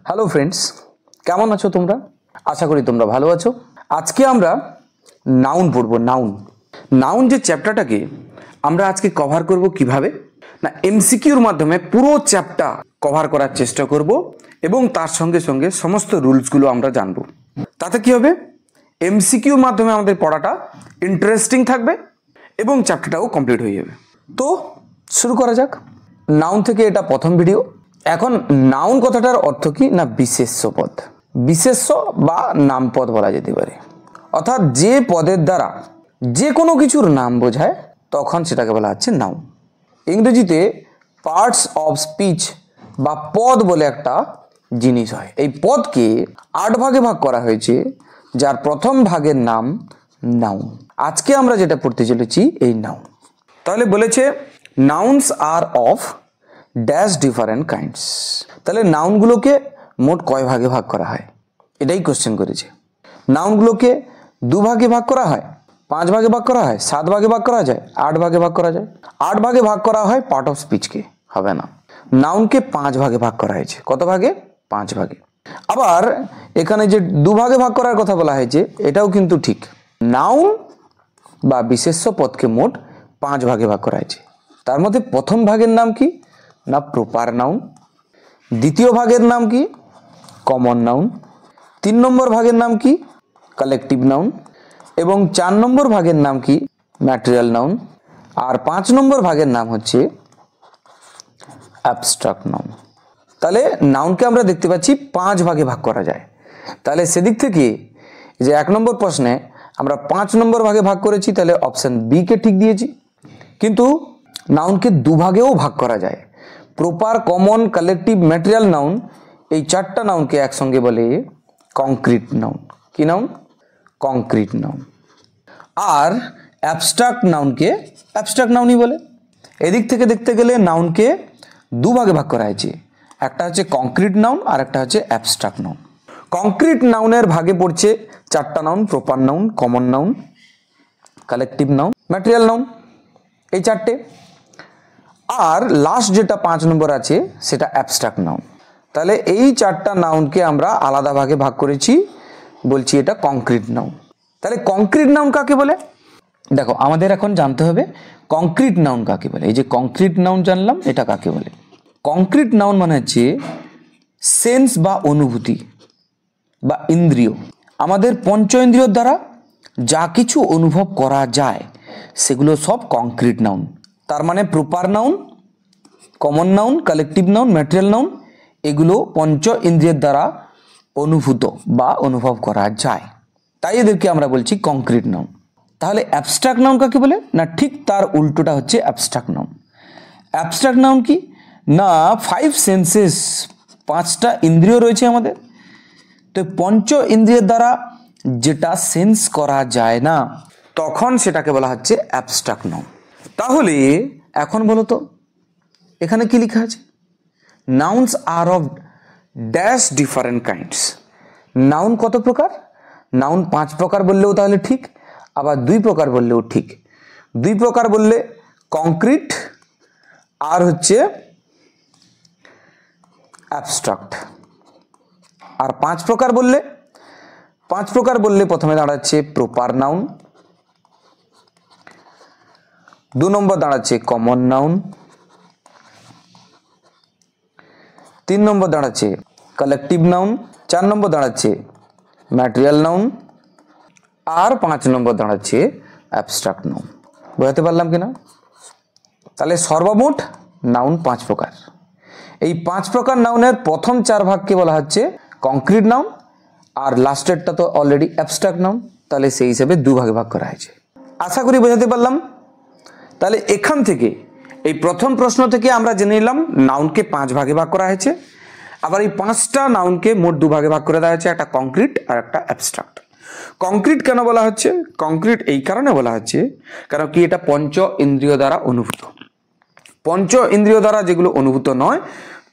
Hello friends, কেমন আছো তোমরা? আশা করি তোমরা ভালো আছো। আজকে আমরা নাউন পড়ব। নাউন যে চ্যাপ্টারটাকে আমরা আজকে কভার করব কিভাবে না, এমসিকিউর মাধ্যমে পুরো চ্যাপ্টার কভার করার চেষ্টা করব এবং তার সঙ্গে সঙ্গে সমস্ত রুলসগুলো আমরা জানবো। তাতে কি হবে, এমসিকিউর মাধ্যমে আমাদের পড়াটা ইন্টারেস্টিং থাকবে এবং চ্যাপ্টারটাও কমপ্লিট হয়ে যাবে। তো শুরু করা যাক। নাউন থেকে এটা প্রথম ভিডিও। এখন নাউন কথাটার অর্থ কি না, বিশেষ্য পদ। বিশেষ্য বা নামপদ বলা যেতে পারে, অর্থাৎ যে পদের দ্বারা যে কোনো কিছুর নাম বোঝায় তখন সেটাকে বলা হচ্ছে নাউন। ইংরেজিতে পার্টস অফ স্পিচ বা পদ বলে একটা জিনিস হয়। এই পদকে 8 ভাগে ভাগ করা হয়েছে, যার প্রথম ভাগের নাম নাউন। আজকে আমরা যেটা পড়তে চলেছি এই নাউন। তাহলে বলেছে nouns are of dash different kinds. তাহলে নাউনগুলোকে মোট কয় ভাগে ভাগ করা হয়, এটাই কোশ্চেন করেছে। নাউনগুলোকে 2 ভাগে ভাগ করা হয়, 5 ভাগে ভাগ করা হয়, 7 ভাগে ভাগ করা যায়, 8 ভাগে ভাগ করা যায়। 8 ভাগে ভাগ করা হয় পার্ট অফ স্পিচকে, হবে না। নাউনকে 5 ভাগে ভাগ করা হয়েছে। কত ভাগে? 5 ভাগে। আবার এখানে যে 2 ভাগে ভাগ করার কথা বলা হয়েছে এটাও কিন্তু ঠিক। নাউন বা বিশেষ্য পদকে মোট 5 ভাগে ভাগ করা হয়েছে। তার মধ্যে প্রথম ভাগের নাম কি না, প্রপার নাউন। দ্বিতীয় ভাগের নাম কি, কমন নাউন। 3 নম্বর ভাগের নাম কি, কালেকটিভ নাউন। এবং 4 নম্বর ভাগের নাম কি, ম্যাটেরিয়াল নাউন। আর 5 নম্বর ভাগের নাম হচ্ছে অ্যাবস্ট্রাক্ট নাউন। তাহলে নাউনকে আমরা দেখতে পাচ্ছি 5 ভাগে ভাগ করা যায়। তাহলে সেদিক থেকে যে 1 নম্বর প্রশ্নে আমরা 5 নম্বর ভাগে ভাগ করেছি, তাহলে অপশন বি কে ঠিক দিয়েছি। কিন্তু নাউনকে 2 ভাগেও ভাগ করা যায়। Proper, common, collective, material noun, এই 4টা নাউনকে একসঙ্গে বলে কংক্রিট নাউন। কি নাউন? Concrete noun. আর অ্যাবস্ট্রাক্ট নাউনকে অ্যাবস্ট্রাক্ট নাউনই বলে। এদিক থেকে দেখতে গেলে নাউনকে 2 ভাগে ভাগ করা হয়েছে, একটা হচ্ছে কংক্রিট নাউন আর একটা হচ্ছে অ্যাবস্ট্রাক্ট নাউন। কংক্রিট নাউনের ভাগে পড়ছে 4টা noun, proper noun, common noun, collective noun, material noun, এই 4টে। আর লাস্ট যেটা 5 নম্বর আছে সেটা অ্যাবস্ট্রাক্ট নাউন। তাহলে এই 4টা নাউনকে আমরা আলাদা ভাগে ভাগ করেছি, বলছি এটা কংক্রিট নাউন। তাহলে কংক্রিট নাউন কাকে বলে? দেখো, আমাদের এখন জানতে হবে কংক্রিট নাউন কাকে বলে। এই যে কংক্রিট নাউন জানলাম, এটা কাকে বলে? কংক্রিট নাউন মানে হচ্ছে সেন্স বা অনুভূতি বা ইন্দ্রিয়। আমাদের পঞ্চ ইন্দ্রিয়র দ্বারা যা কিছু অনুভব করা যায় সেগুলো সব কংক্রিট নাউন। তার মানে proper noun, common noun, collective noun, material noun, এগুলো পঞ্চ ইন্দ্রিয়ের দ্বারা অনুভূত বা অনুভব করা যায়, তাই এদেরকে আমরা বলছি কংক্রিট নাউন। তাহলে অ্যাবস্ট্রাক্ট নাউন কাকে বলে না, ঠিক তার উল্টোটা হচ্ছে অ্যাবস্ট্রাক্ট নাউন। অ্যাবস্ট্রাক্ট নাউন কি না, 5 সেন্সেস, 5টা ইন্দ্রিয় রয়েছে আমাদের। তো পঞ্চ ইন্দ্রিয়ের দ্বারা যেটা সেন্স করা যায় না, তখন সেটাকে বলা হচ্ছে অ্যাবস্ট্রাক্ট নাউন। তাহলে এখন বলো তো, এখানে কি লেখা আছে? Nouns are of dash different kinds. Noun কত প্রকার? নাউন 5 প্রকার বললেও তাহলে ঠিক, আবার 2 প্রকার বললেও ঠিক। 2 প্রকার বললে কংক্রিট আর হচ্ছে অ্যাবস্ট্রাক্ট। আর 5 প্রকার বললে প্রথমে দাঁড়াচ্ছে প্রপার নাউন, 2 নম্বর দাঁড়াচ্ছে কমন নাউন, 3 নম্বর দাঁড়াচ্ছে কালেকটিভ নাউন, 4 নম্বর দাঁড়াচ্ছে ম্যাটেরিয়াল নাউন, আর 5 নম্বর দাঁড়াচ্ছে অ্যাবস্ট্রাক্ট নাউন। বোঝাতে পারলাম কিনা? তাহলে সর্বমোট নাউন 5 প্রকার। এই 5 প্রকার নাউনের প্রথম 4 ভাগকে বলা হচ্ছে কংক্রিট নাউন, আর লাস্টেরটা তো অলরেডি অ্যাবস্ট্রাক্ট নাউন। তাহলে সেই হিসেবে 2 ভাগে ভাগ করা হয়েছে। আশা করি বোঝাতে পারলাম। তাহলে এখান থেকে এই প্রথম প্রশ্ন থেকে আমরা জেনে নিলাম নাউনকে 5 ভাগে ভাগ করা হয়েছে। আবার এই 5টা নাউনকে মোট 2 ভাগে ভাগ করে দেওয়া হয়েছে, একটা কংক্রিট আর একটা অ্যাবস্ট্রাক্ট। কংক্রিট কেন বলা হচ্ছে? কংক্রিট এই কারণে বলা হচ্ছে কারণ কি এটা পঞ্চ ইন্দ্রিয় দ্বারা অনুভূত। পঞ্চ ইন্দ্রিয় দ্বারা যেগুলো অনুভূত নয়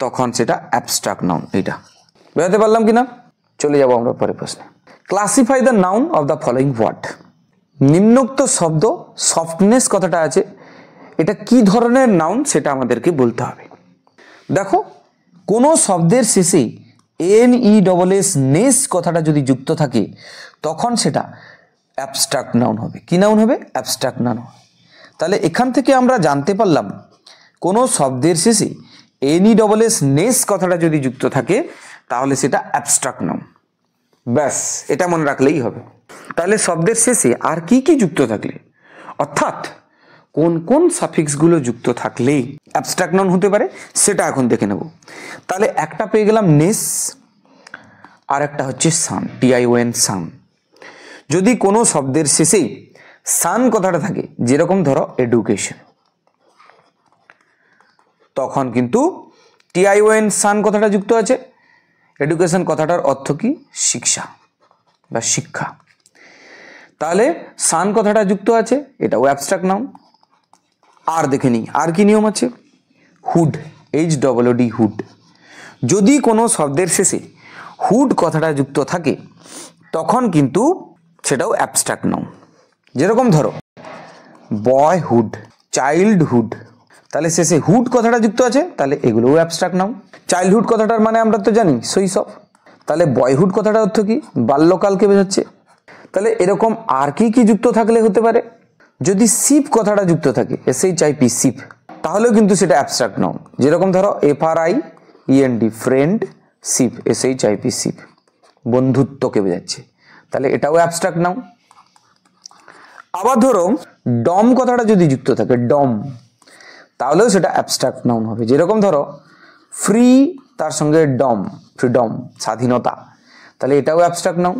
তখন সেটা অ্যাবস্ট্রাক্ট নাউন। এটা বোঝাতে পারলাম কিনা? চলে যাব আমরা পরের প্রশ্নে। Classify the noun of the following word. নিম্নোক্ত শব্দ, সফটনেস কথাটা আছে, এটা কি ধরনের নাউন সেটা আমাদেরকে বলতে হবে। দেখো, কোনো শব্দের শেষে NESS নেস কথাটা যদি যুক্ত থাকে তখন সেটা অ্যাবস্ট্রাক্ট নাউন হবে। কি নাউন হবে? অ্যাবস্ট্রাক্ট নাউন হবে। তাহলে এখান থেকে আমরা জানতে পারলাম কোনো শব্দের শেষে NESS নেস কথাটা যদি যুক্ত থাকে তাহলে সেটা অ্যাবস্ট্রাক্ট নাউন। ব্যাস, এটা মনে রাখলেই হবে। তাহলে শব্দের শেষে আর কি কি যুক্ত থাকলে, অর্থাৎ কোন কোন সাফিক্সগুলো যুক্ত থাকলেই অ্যাবস্ট্রাক্ট নাউন হতে পারে সেটা এখন দেখে নেব। তাহলে একটা পেয়ে গেলাম নেস, আর একটা হচ্ছে সান, TION সান। যদি কোনো শব্দের শেষে সান কথাটা থাকে, যেরকম ধরো এডুকেশন, তখন কিন্তু TION সান কথাটা যুক্ত আছে। এডুকেশন কথাটার অর্থ কি? শিক্ষা বা শিক্ষা। তাহলে সান কথাটা যুক্ত আছে, এটাও অ্যাবস্ট্রাক্ট নাউন। আর দেখে নিই আর কি নিয়ম আছে। Hood, HOOD hood. যদি কোনো শব্দের শেষে হুড কথাটা যুক্ত থাকে তখন কিন্তু সেটাও অ্যাবস্ট্রাক্ট নাউন। যেরকম ধরো বয়হুড, চাইল্ডহুড, তাহলে শেষে হুড কথাটা যুক্ত আছে, তাহলে এগুলোও অ্যাবস্ট্রাক্ট নাউন। চাইল্ডহুড কথাটার মানে আমরা তো জানি শৈশব, তাহলে বয়হুড কথাটার অর্থ কি? বাল্যকালকে বোঝাচ্ছে। তাহলে এরকম আর কি কি যুক্ত থাকলে হতে পারে? যদি শিপ কথাটা যুক্ত থাকে, SHIP শিপ, তাহলেও কিন্তু সেটা অ্যাবস্ট্রাক্ট নাউন। যেরকম ধরো FRIEND friend, ship SHIP ship, বন্ধুত্বকে বোঝাচ্ছে, তাহলে এটাও অ্যাবস্ট্রাক্ট নাউন। আবার ধরো ডম কথাটা যদি যুক্ত থাকে, ডম, তাহলেও সেটা অ্যাবস্ট্রাক্ট নাউন হবে। যেরকম ধরো ফ্রি তার সঙ্গে ডম, ফ্রিডম, স্বাধীনতা, তাহলে এটাও অ্যাবস্ট্রাক্ট নাউন।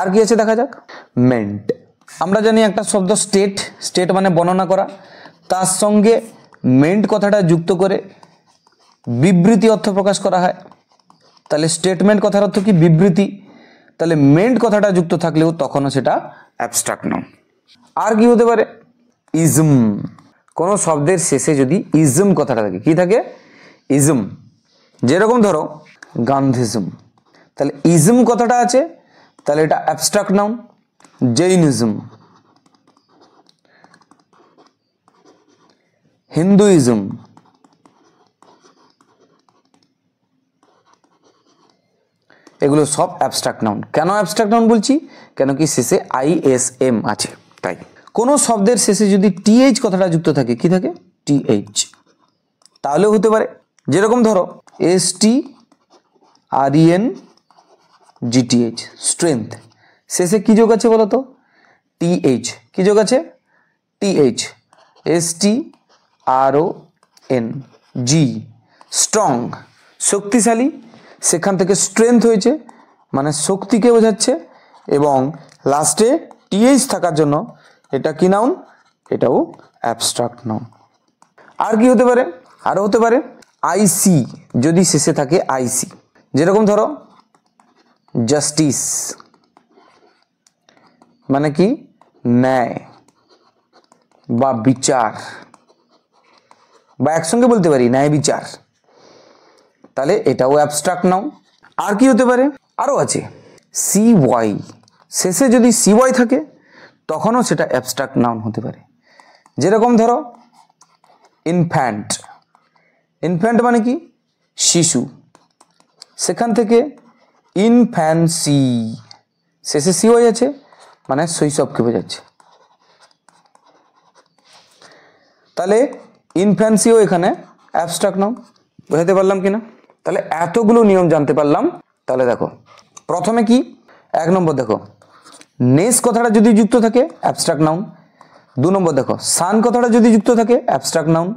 আর কি আছে দেখা যাক। মেন্ট, আমরা জানি একটা শব্দ স্টেট, স্টেট মানে বর্ণনা করা, তার সঙ্গে মেন্ট কথাটা যুক্ত করে বিবৃতি অর্থ প্রকাশ করা হয়। তাহলে স্টেটমেন্ট কথার অর্থ কি? বিবৃতি। তাহলে মেন্ট কথাটা যুক্ত থাকলেও তখনও সেটা অ্যাবস্ট্রাক্ট নাউন। আর কি হতে পারে? ইজম, কোনো শব্দের শেষে যদি ইজম কথাটা থাকে, কি থাকে? ইজম। যেরকম ধরো গান্ধীজম, তাহলে ইজম কথাটা আছে, তাহলে এটা অ্যাবস্ট্রাক্ট নাউন। জৈনিজম, হিন্দুইজম, এগুলো সব অ্যাবস্ট্রাক্ট নাউন। কেন অ্যাবস্ট্রাক্ট নাউন বলছি? কেন কি শেষে ISM আছে তাই। কোনো শব্দের শেষে যদি TH কথাটা যুক্ত থাকে, কি থাকে? TH, তাহলেও হতে পারে। যেরকম ধরো STRENGTH স্ট্রেংথ, শেষে কি যোগ আছে বলো তো? TH। কি যোগ আছে? TH। STRONG স্ট্রং, শক্তিশালী, সেখান থেকে স্ট্রেংথ হয়েছে মানে শক্তিকে বোঝাচ্ছে, এবং লাস্টে TH থাকার জন্য এটা কি নাউন? এটাও অ্যাবস্ট্রাক্ট নাউন। আর কি হতে পারে? আরও হতে পারে IC, যদি শেষে থাকে IC। যেরকম ধরো জাস্টিস মানে কি? ন্যায় বা বিচার, বা একসঙ্গে বলতে পারি ন্যায় বিচার, তাহলে এটাও অ্যাবস্ট্রাক্ট নাউন। আর কি হতে পারে? আরও আছে CY, শেষে যদি CY থাকে তখনও সেটা অ্যাবস্ট্রাক্ট নাউন হতে পারে। যেরকম ধরো ইনফ্যান্ট, ইনফ্যান্ট মানে কি? শিশু, সেখান থেকে ইনফ্যান্সি, শেষে CY আছে মানে শৈশবকে বোঝাচ্ছে, তাহলে ইনফ্যান্সিও এখানে অ্যাবস্ট্রাক্ট নাউন। বোঝাতে পারলাম কিনা? তাহলে এতগুলো নিয়ম জানতে পারলাম। তাহলে দেখো প্রথমে কি, 1 নম্বর দেখো নেস কথাটা যদি যুক্ত থাকে অ্যাবস্ট্রাক্ট নাউন। 2 নম্বর দেখো সান কথাটা যদি যুক্ত থাকে অ্যাবস্ট্রাক্ট নাউন।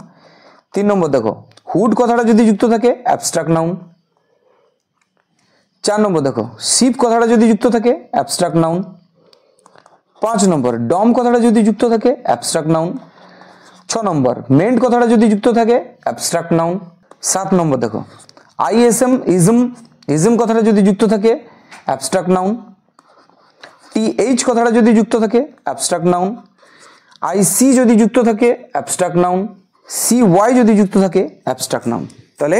3 নম্বর দেখো হুড কথাটা যদি যুক্ত থাকে অ্যাবস্ট্রাক্ট নাউন। 4 নম্বর দেখো শিপ কথাটা যদি যুক্ত থাকে অ্যাবস্ট্রাক্ট নাউন। 5 নম্বর ডম কথাটা যদি যুক্ত থাকে অ্যাবস্ট্রাক্ট নাউন। 6 নম্বর মেন্ট কথাটা যদি যুক্ত থাকে অ্যাবস্ট্রাক্ট নাউন। 7 নম্বর দেখো ISM ইজম কথাটা যদি যুক্ত থাকে অ্যাবস্ট্রাক্ট নাউন। TH কথাটা যদি যুক্ত থাকে অ্যাবস্ট্রাক্ট নাউন। IC যদি যুক্ত থাকে অ্যাবস্ট্রাক্ট নাউন। CY যদি যুক্ত থাকে অ্যাবস্ট্রাক্ট নাউন। তাহলে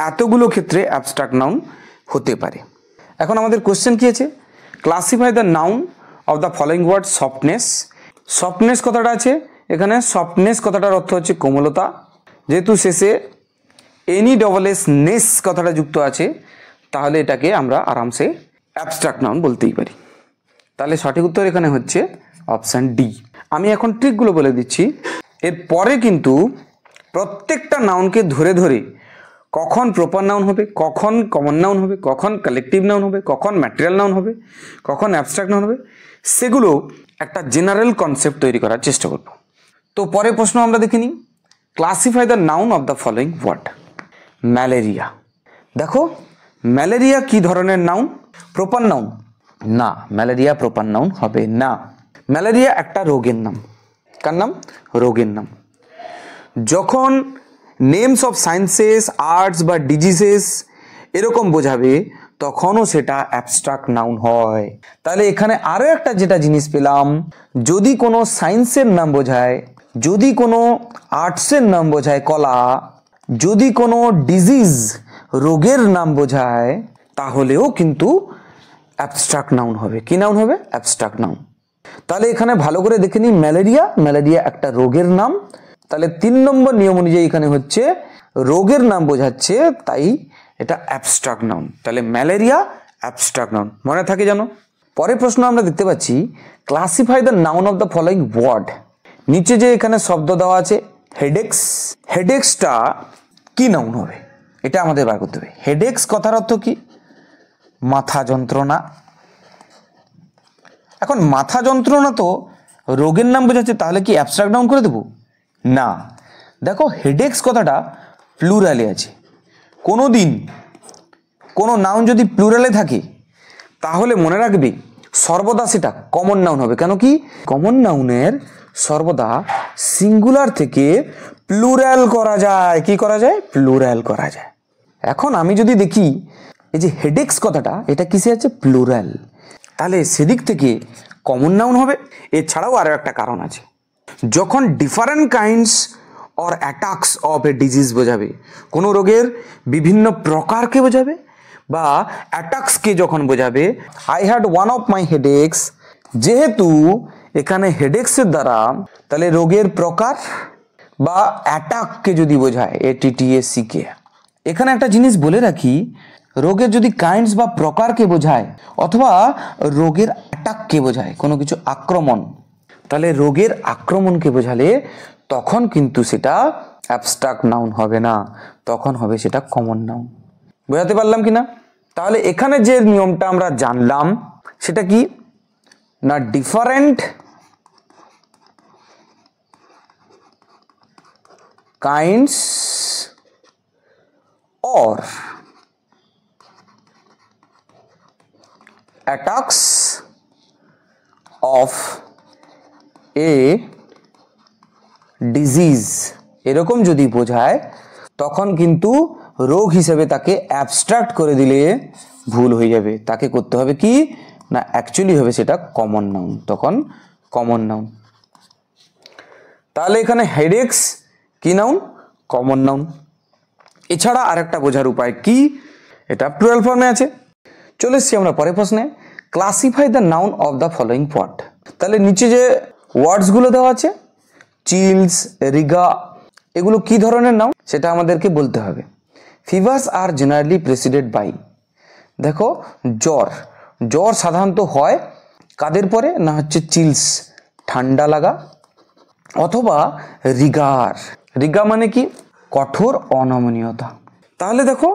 এতগুলো ক্ষেত্রে অ্যাবস্ট্রাক্ট নাউন হতে পারে। এখন আমাদের কোশ্চেন কি আছে? Classify the noun of the following word. Softness, softness কথাটা আছে এখানে, সফটনেস কথাটার অর্থ হচ্ছে কোমলতা। যেহেতু শেষে এনি ডবল এস নেস কথাটা যুক্ত আছে, তাহলে এটাকে আমরা আরামসে অ্যাবস্ট্রাক্ট নাউন বলতেই পারি। তাহলে সঠিক উত্তর এখানে হচ্ছে অপশান ডি। আমি এখন ট্রিকগুলো বলে দিচ্ছি। এরপরে কিন্তু প্রত্যেকটা নাউনকে ধরে ধরে কখন প্রপার নাউন হবে, কখন কমন নাউন হবে, কখন কালেকটিভ নাউন হবে, কখন ম্যাটেরিয়াল নাউন হবে, কখন অ্যাবস্ট্রাক্ট নাউন হবে, সেগুলো একটা জেনারেল কনসেপ্ট তৈরি করার চেষ্টা করব। তো পরের প্রশ্ন আমরা দেখে নিই। Classify the noun of the following word. Malaria. দেখো ম্যালেরিয়া কি ধরনের নাউন? Proper noun? না, ম্যালেরিয়া প্রপার নাউন হবে না। ম্যালেরিয়া একটা রোগের নাম। কার নাম? রোগের নাম। যখন নেমস অফ সায়েন্সেস, আর্টস বা ডিজিজেস এরকম বোঝাবে তখনও সেটা অ্যাবস্ট্রাক্ট নাউন হয়। তাহলে এখানে আরো একটা যেটা জিনিস পেলাম, যদি কোনো সায়েন্সের নাম বোঝায়, যদি কোনো আর্টসের নাম বোঝায় কলা, যদি কোনো ডিজিজ রোগের নাম বোঝায়, তাহলেও কিন্তু অ্যাবস্ট্রাক্ট নাউন হবে। কি নাউন হবে? Abstract noun. তাহলে এখানে ভালো করে দেখে নিই, ম্যালেরিয়া একটা রোগের নাম। তাহলে 3 নম্বর নিয়ম অনুযায়ী এখানে হচ্ছে রোগের নাম বোঝাচ্ছে, তাই এটা অ্যাবস্ট্রাক্ট নাউন। তাহলে ম্যালেরিয়া অ্যাবস্ট্রাক্ট নাউন, মনে থাকে জানো। পরের প্রশ্ন আমরা দেখতে পাচ্ছি, classify the noun of the following word. নিচে যে এখানে শব্দ দেওয়া আছে হেডেক্স, হেডেক্সটা কি নাউন হবে? এটা আমাদের বার করতে হবে। হেডেক্স কথার অর্থ কি? মাথা যন্ত্রণা। এখন মাথা যন্ত্রণা তো রোগের নাম বোঝাচ্ছে, তাহলে কি অ্যাবস্ট্রাক্ট নাউন করে দেবো? না। দেখো হেডেক্স কথাটা প্লুরালে আছে। কোনো দিন কোনো নাউন যদি প্লুরালে থাকে তাহলে মনে রাখবে সর্বদা সেটা কমন নাউন হবে। কেন কি? কমন নাউনের সর্বদা সিঙ্গুলার থেকে প্লুরাল করা যায়। কি করা যায়? প্লুরাল করা যায়। এখন আমি যদি দেখি এই যে হেডেক্স কথাটা, এটা কিসে আছে? প্লুরাল। তাহলে সেদিক থেকে কমন নাউন হবে। এছাড়াও আরো একটা কারণ আছে, যখন different kinds or attacks of A disease বোঝাবে, কোনো রোগের বিভিন্ন প্রকারকে বোঝাবে বা অ্যাটাকসকে যখন বোঝাবে, I had one of my headaches, যেহেতু এখানে হেডেক্সের দ্বারা তাহলে রোগের প্রকার বা অ্যাটাককে যদি বোঝায়, ATTACK। এখানে একটা জিনিস বলে রাখি, রোগের যদি কাইন্ডস বা প্রকারকে বোঝায় অথবা রোগের অ্যাটাককে বোঝায়, কোনো কিছু আক্রমণ, তাহলে রোগের আক্রমণকে বোঝালে তখন কিন্তু সেটা অ্যাবস্ট্রাক্ট নাউন হবে না, তখন হবে সেটা কমন নাউন। বোঝাতে পারলাম কিনা? তাহলে এখানে যে নিয়মটা আমরা জানলাম সেটা কি না, different kinds or attacks of a disease এরকম যদি বোঝায় তখন কিন্তু রোগ হিসেবে তাকে অ্যাবস্ট্রাক্ট করে দিলে ভুল হয়ে যাবে। তাকে করতে হবে কি না, অ্যাকচুয়ালি হবে সেটা কমন নাউন, তখন কমন নাউন। তাহলে এখানে হেডেক্স কি নাউন? Common noun. এছাড়া আরেকটা বোঝার উপায় কি, এটা প্লুরাল ফর্মে আছে। চলে এসছি আমরা পরের প্রশ্নে, classify the noun of the following word. তাহলে নিচে যে ওয়ার্ডসগুলো দেওয়া আছে, চিলস, রিগা, এগুলো কি ধরনের নাউন সেটা আমাদেরকে বলতে হবে। ফিভার্স আর জেনারেলি প্রেসিডেড বাই, দেখো জ্বর, জ্বর সাধারণত হয় কাদের পরে না, হচ্ছে চিলস, ঠান্ডা লাগা, অথবা রিগার, রিগা মানে কি? কঠোর অনমনীয়তা। তাহলে দেখো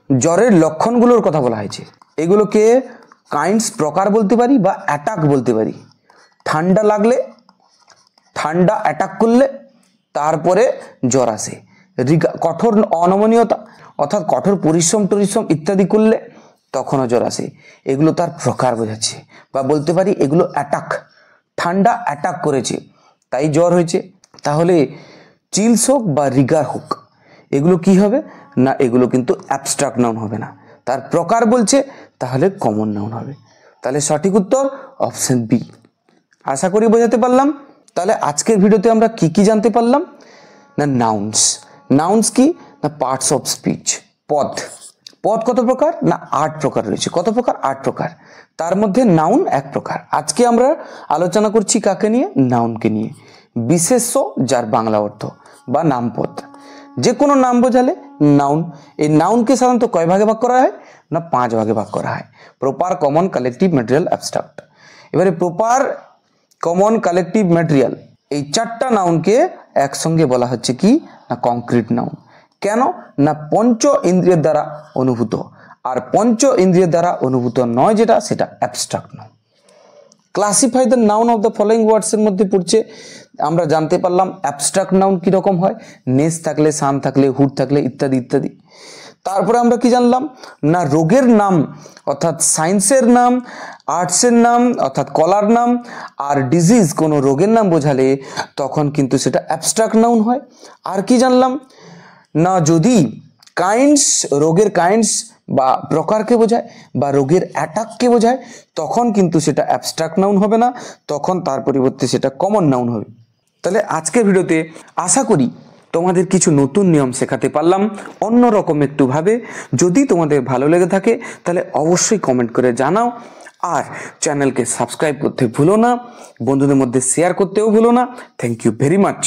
জ্বরের লক্ষণগুলোর কথা বলা হয়েছে, এগুলোকে কাইন্ডস প্রকার বলতে পারি বা অ্যাটাক বলতে পারি। ঠান্ডা লাগলে, ঠান্ডা অ্যাটাক করলে তারপরে জ্বর আসে। রিগা কঠোর অনমনীয়তা অর্থাৎ কঠোর পরিশ্রম ইত্যাদি করলে তখনও জ্বর আসে। এগুলো তার প্রকার বোঝাচ্ছে, বা বলতে পারি এগুলো অ্যাটাক, ঠান্ডা অ্যাটাক করেছে তাই জ্বর হয়েছে। তাহলে চিলস হোক বা রিগার হোক, এগুলো কি হবে না, এগুলো কিন্তু অ্যাবস্ট্রাক্ট নাউন হবে না, তার প্রকার বলছে, তাহলে কমন নাউন হবে। তাহলে সঠিক উত্তর অপশন বি। আশা করি বোঝাতে পারলাম। তাহলে আজকের ভিডিওতে আমরা কি কি জানতে পারলাম না, নাউন্স। নাউন্স কি না, পার্টস অফ স্পিচ, পদ। পদ কত প্রকার না, 8 প্রকার রয়েছে। কত প্রকার? 8 প্রকার। তার মধ্যে নাউন 1 প্রকার। আজকে আমরা আলোচনা করছি কাকে নিয়ে? নাউনকে নিয়ে। বিশেষ্য যার বাংলা অর্থ বা নামপদ। যে কোনো নাম বোঝালে নাউন। এই নাউনকে সাধারণত কয় ভাগে ভাগ করা হয় না 5 ভাগে ভাগ করা হয়। Proper, common, collective, material, abstract. এবারে প্রপার, কমন, কালেকটিভ, ম্যাটেরিয়াল এই 4টা নাউনকে একসঙ্গে বলা হচ্ছে কি না কংক্রিট নাউন। কেন না পঞ্চ ইন্দ্রিয়ের দ্বারা অনুভূত, আর পঞ্চ ইন্দ্রিয়ের দ্বারা অনুভূত নয় যেটা, সেটা abstract noun. Classify the noun of the following ওয়ার্ডস এর মধ্যে পড়ছে। আমরা জানতে পারলাম অ্যাবস্ট্রাক্ট নাউন কিরকম হয়, নেস থাকলে, সান থাকলে, হুড থাকলে ইত্যাদি ইত্যাদি। তারপরে আমরা কি জানলাম না রোগের নাম অর্থাৎ সায়েন্সের নাম, আর্টসের নাম অর্থাৎ কলার নাম, আর ডিজিজ কোনো রোগের নাম বোঝালে তখন কিন্তু সেটা অ্যাবস্ট্রাক্ট নাউন হয়। আর কি জানলাম না যদি কাইন্ডস, রোগের কাইন্ডস বা প্রকারকে বোঝায় বা রোগের অ্যাটাককে বোঝায় তখন কিন্তু সেটা অ্যাবস্ট্রাক্ট নাউন হবে না, তখন তার পরিবর্তে সেটা কমন নাউন হবে। তাহলে আজকের ভিডিওতে আশা করি তোমাদের কিছু নতুন নিয়ম শেখাতে পারলাম অন্যরকম একটু ভাবে। যদি তোমাদের ভালো লেগে থাকে তাহলে অবশ্যই কমেন্ট করে জানাও, আর চ্যানেলকে সাবস্ক্রাইব করতে ভুলো না, বন্ধুদের মধ্যে শেয়ার করতেও ভুলো না। Thank you very much.